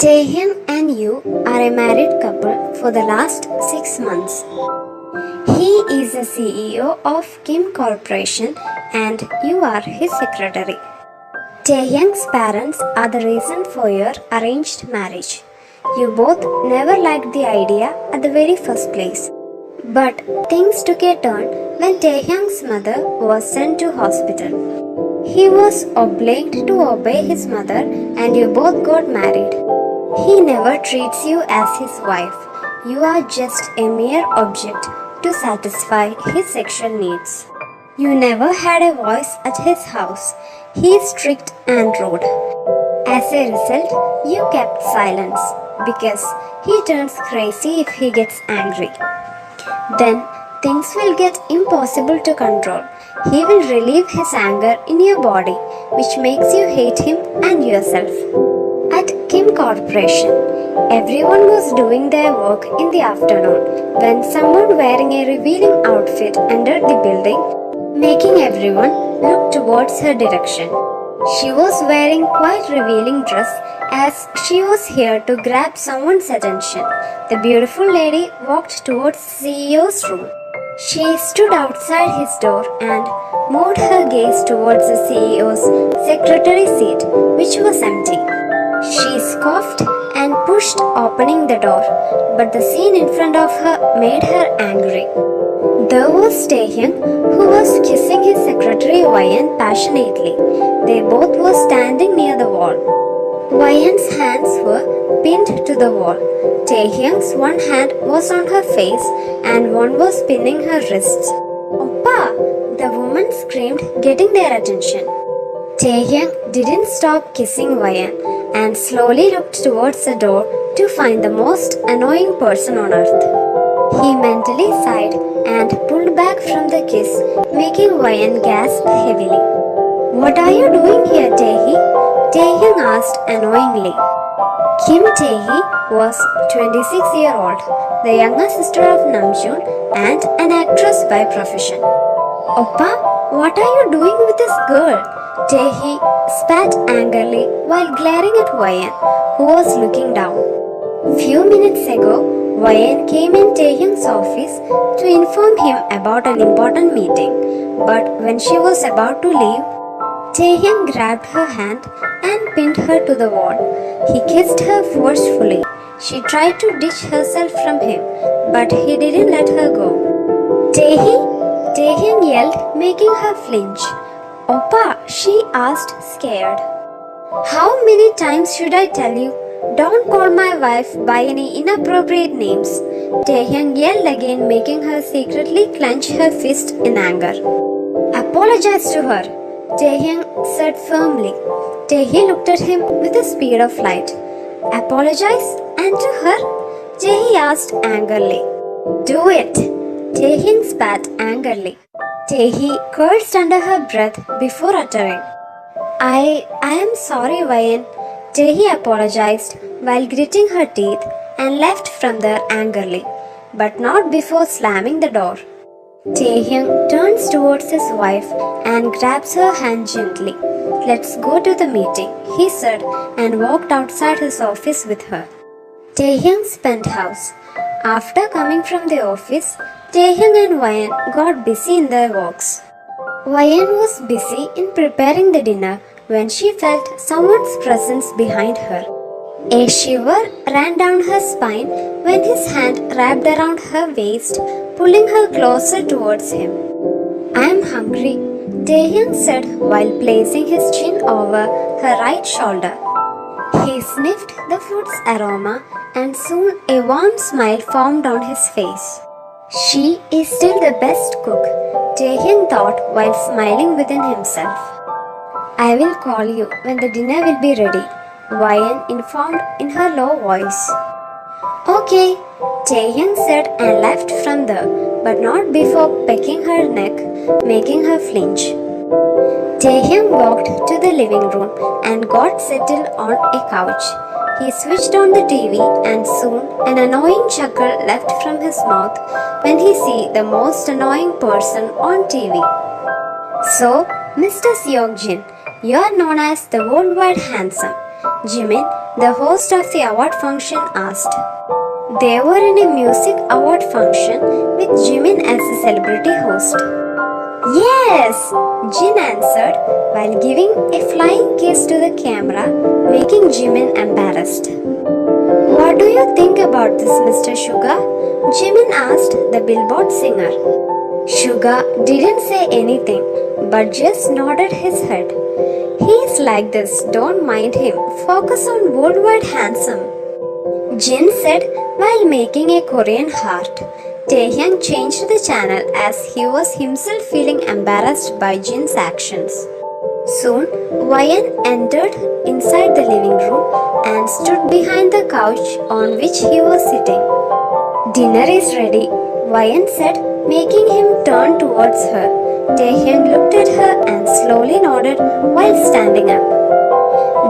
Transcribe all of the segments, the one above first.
Taehyung and you are a married couple for the last 6 months. He is the CEO of Kim Corporation and you are his secretary. Taehyung's parents are the reason for your arranged marriage. You both never liked the idea at the very first place. But things took a turn when Taehyung's mother was sent to hospital. He was obliged to obey his mother and you both got married. He never treats you as his wife. You are just a mere object to satisfy his sexual needs. You never had a voice at his house. He is strict and rude. As a result, you kept silence because he turns crazy if he gets angry. Then things will get impossible to control. He will relieve his anger in your body, which makes you hate him and yourself. At Kim Corporation, everyone was doing their work in the afternoon when someone wearing a revealing outfit entered the building, making everyone look towards her direction. She was wearing quite revealing dress as she was here to grab someone's attention. The beautiful lady walked towards the CEO's room. She stood outside his door and moved her gaze towards the CEO's secretary seat, which was empty. She scoffed and pushed opening the door, but the scene in front of her made her angry. There was Taehyung, who was kissing his secretary Wyan passionately. They both were standing near the wall. Wyan's hands were pinned to the wall. Taehyung's one hand was on her face and one was pinning her wrists. "Oppa!" the woman screamed, getting their attention. Taehyung didn't stop kissing Wyan and slowly looked towards the door to find the most annoying person on earth. He mentally sighed and pulled back from the kiss, making Wyan gasp heavily. "What are you doing here, Taehee?" Taehyung asked annoyingly. Kim Taehee was 26-year-old, the younger sister of Namjoon and an actress by profession. "Oppa, what are you doing with this girl?" Taehee spat angrily while glaring at Wyan, who was looking down. Few minutes ago, Wyan came in Taehyung's office to inform him about an important meeting, but when she was about to leave, Taehyung grabbed her hand and pinned her to the wall. He kissed her forcefully. She tried to ditch herself from him, but he didn't let her go. "Taehee!" Taehyung yelled, making her flinch. "Oppa," she asked, scared. "How many times should I tell you? Don't call my wife by any inappropriate names." Taehyung yelled again, making her secretly clench her fist in anger. "Apologize to her," Taehyung said firmly. Taehee looked at him with the speed of light. "Apologize? And to her?" Taehee asked angrily. "Do it!" Taehyung spat angrily. Taehee cursed under her breath before uttering, I am sorry, Wyan." Taehee apologized while gritting her teeth and left from there angrily, but not before slamming the door. Taehyung turns towards his wife and grabs her hand gently. "Let's go to the meeting," he said and walked outside his office with her. Taehyung's penthouse. After coming from the office, Taehyung and Wyan got busy in their works. Wyan was busy in preparing the dinner when she felt someone's presence behind her. A shiver ran down her spine when his hand wrapped around her waist, pulling her closer towards him. "I'm hungry," Taehyung said while placing his chin over her right shoulder. He sniffed the food's aroma and soon a warm smile formed on his face. She is still the best cook, Taehyung thought while smiling within himself. "I will call you when the dinner will be ready," Wyan informed in her low voice. "Okay," Taehyung said and left from there, but not before pecking her neck, making her flinch. Taehyung walked to the living room and got settled on a couch. He switched on the TV and soon an annoying chuckle left from his mouth when he see the most annoying person on TV. "So, Mr. Seokjin," You are known as the worldwide handsome, Jimin, the host of the award function, asked. They were in a music award function with Jimin as the celebrity host. Yes, Jin answered while giving a flying kiss to the camera, making Jimin embarrassed. What do you think about this, Mr. Suga? Jimin asked the Billboard singer. Suga didn't say anything but just nodded his head. He's like this, don't mind him, focus on worldwide handsome. Jin said while making a Korean heart. Taehyung changed the channel as he was himself feeling embarrassed by Jin's actions. Soon, YN entered inside the living room and stood behind the couch on which he was sitting. Dinner is ready, YN said, making him turn towards her. Taehyung looked at her and slowly nodded while standing up.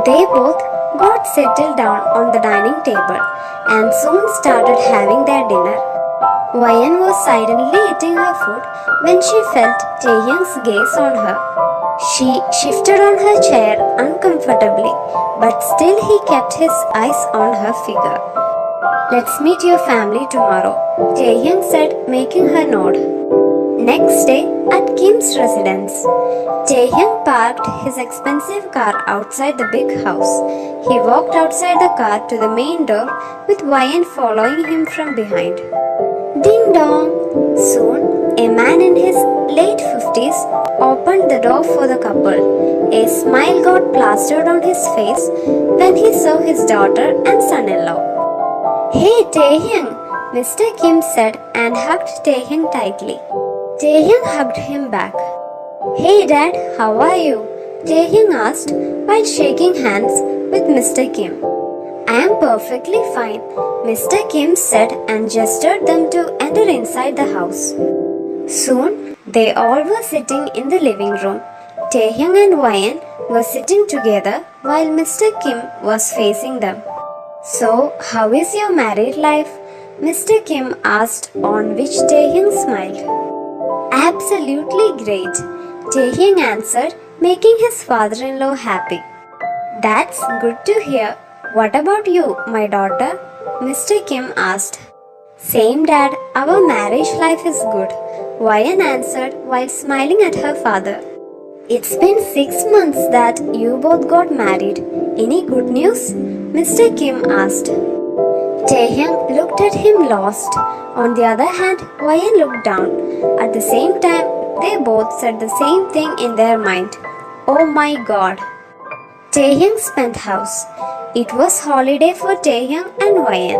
They both got settled down on the dining table and soon started having their dinner. YN was silently eating her food when she felt Taehyung's gaze on her. She shifted on her chair uncomfortably, but still he kept his eyes on her figure. Let's meet your family tomorrow, Taehyung said, making her nod. Next day, at Kim's residence, Taehyung parked his expensive car outside the big house. He walked outside the car to the main door with YN following him from behind. Ding dong! Soon, a man in his late 50s opened the door for the couple. A smile got plastered on his face when he saw his daughter and son-in-law. Hey Taehyung, Mr. Kim said and hugged Taehyung tightly. Taehyung hugged him back. Hey Dad, how are you? Taehyung asked while shaking hands with Mr. Kim. I am perfectly fine, Mr. Kim said and gestured them to enter inside the house. Soon, they all were sitting in the living room. Taehyung and YN were sitting together while Mr. Kim was facing them. So, how is your married life? Mr. Kim asked, on which Taehyung smiled. Absolutely great, Taehyung answered, making his father-in-law happy. That's good to hear. What about you, my daughter? Mr. Kim asked. Same dad, our marriage life is good, YN answered while smiling at her father. It's been 6 months that you both got married. Any good news? Mr. Kim asked. Taehyung looked at him lost. On the other hand, YN looked down. At the same time, they both said the same thing in their mind. Oh my god. Taehyung's penthouse. It was holiday for Taehyung and YN.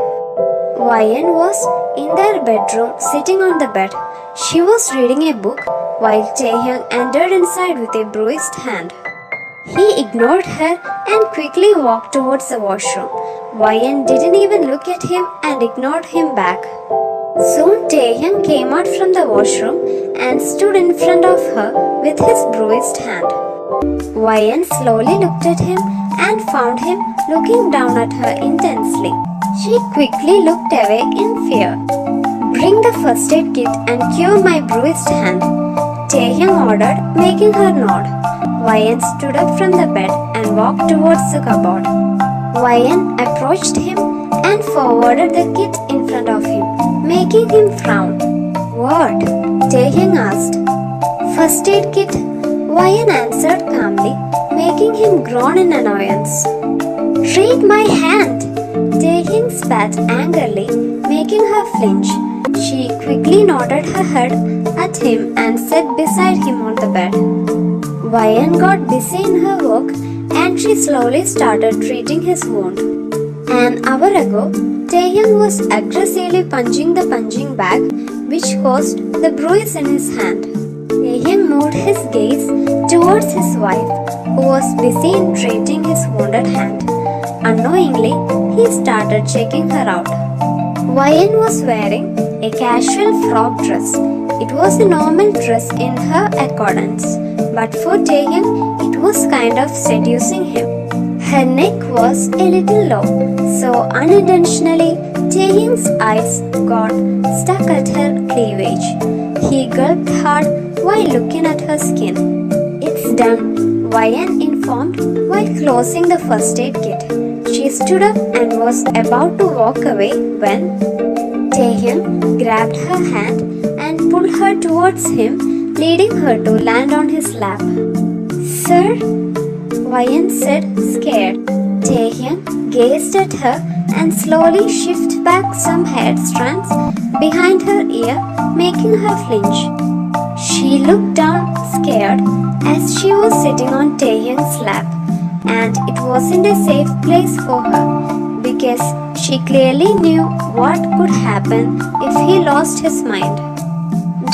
YN was in their bedroom sitting on the bed. She was reading a book while Taehyung entered inside with a bruised hand. He ignored her and quickly walked towards the washroom. YN didn't even look at him and ignored him back. Soon Taehyung came out from the washroom and stood in front of her with his bruised hand. YN slowly looked at him and found him looking down at her intensely. She quickly looked away in fear. Bring the first aid kit and cure my bruised hand, Taehyung ordered, making her nod. YN stood up from the bed and walked towards the cupboard. YN approached him and forwarded the kit in front of him, making him frown. What? Taehyung asked. First aid kit, YN answered calmly, making him groan in annoyance. Treat my hand! Taehyung spat angrily, making her flinch. She quickly nodded her head at him and sat beside him on the bed. YN got busy in her work and she slowly started treating his wound. An hour ago, Taehyung was aggressively punching the punching bag, which caused the bruise in his hand. Taehyung moved his gaze towards his wife, who was busy in treating his wounded hand. Unknowingly, he started checking her out. YN was wearing a casual frock dress. It was a normal dress in her accordance, but for Taehyung, it was kind of seducing him. Her neck was a little low, so unintentionally, Taehyung's eyes got stuck at her cleavage. He gulped hard while looking at her skin. It's done, YN informed formed while closing the first aid kit. She stood up and was about to walk away when Taehyung grabbed her hand and pulled her towards him, leading her to land on his lap. "Sir?" Wyan said, scared. Taehyung gazed at her and slowly shifted back some hair strands behind her ear, making her flinch. She looked down, scared, as she was sitting on Taehyung's lap, and it wasn't a safe place for her because she clearly knew what could happen if he lost his mind.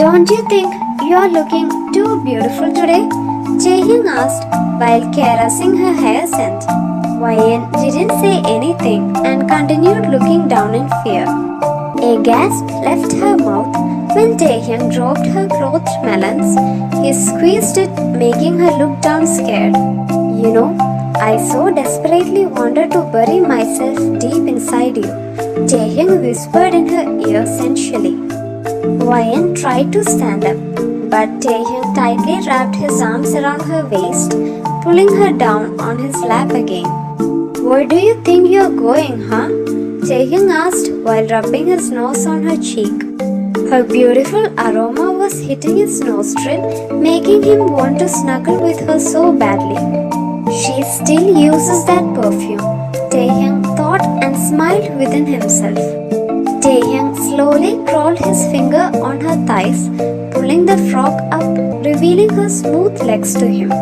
"Don't you think you are looking too beautiful today?" Taehyung asked while caressing her hair scent. Wyan didn't say anything and continued looking down in fear. A gasp left her mouth when Taehyung dropped her clothed melons. He squeezed it, making her look down scared. "You know, I so desperately wanted to bury myself deep inside you," Taehyung whispered in her ear sensually. Wyan tried to stand up, but Taehyung tightly wrapped his arms around her waist, pulling her down on his lap again. "Where do you think you're going, huh?" Taehyung asked while rubbing his nose on her cheek. Her beautiful aroma was hitting his nostril, making him want to snuggle with her so badly. "She still uses that perfume," Taehyung thought and smiled within himself. Taehyung slowly crawled his finger on her thighs, pulling the frock up, revealing her smooth legs to him.